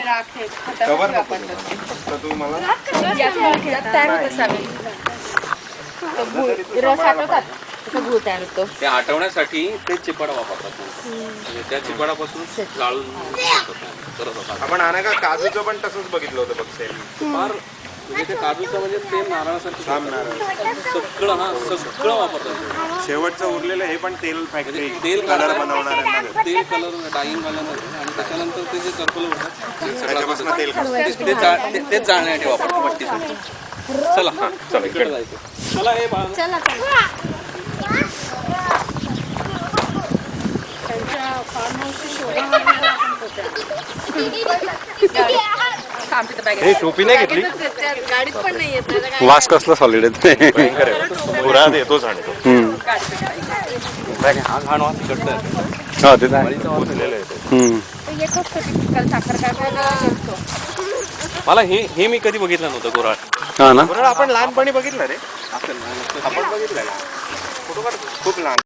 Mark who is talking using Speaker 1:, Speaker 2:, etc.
Speaker 1: राख आहे,
Speaker 2: कवर
Speaker 1: खतासाठी
Speaker 2: नको
Speaker 1: वापरतात.
Speaker 2: फक्त तू मला
Speaker 1: यात तयार होत असावे. रस आटवतात तसा गूळ तयार होतो.
Speaker 3: ते हटवण्यासाठी ते चिपाडा वापरतात म्हणजे त्या चिपाडापासून जाळून करत होतात.
Speaker 2: आपण का काजूचं पण तसंच बघितलं होतं बघ सेल
Speaker 3: फार म्हणजे ते काजूचं म्हणजे सेम नारळासारखं
Speaker 2: जाम नारळ
Speaker 3: सगळं वापरतात.
Speaker 2: शेवटचं उरलेलं हे पण तेल फॅक्टरी
Speaker 3: तेल
Speaker 2: कलर बनवणाऱ्यांना
Speaker 3: तेल कलर डाईंग वाल्यांमध्ये आणि त्याच्यानंतर ते जे सर्कल होतात
Speaker 2: त्याच्यापासून तेल काढतात.
Speaker 3: तेच जाळण्यासाठी वापरतात पट्टीसाठी. चला हा चला इकडे जायचं. चला हे बाळ
Speaker 1: चला त्यांच्या फार्म हाऊसची शोभा वाढवायला आपण
Speaker 2: हे टोपी नाही घेतली
Speaker 1: गाडीत पण नाही येत.
Speaker 4: वास कसला सॉलिड आहे
Speaker 2: पुरा देतोच आणतो
Speaker 3: हा घाण वास इकडचं आहे.
Speaker 4: हो ते आहे.
Speaker 2: पोचलेलं आहे
Speaker 1: येतोच कधी साखर कारखाना येतो.
Speaker 3: मला हे मी कधी बघितलं नव्हतं गोराळ.
Speaker 4: हा ना
Speaker 2: आपण लहानपणी बघितलं रे आपण बघितलं खूप लहान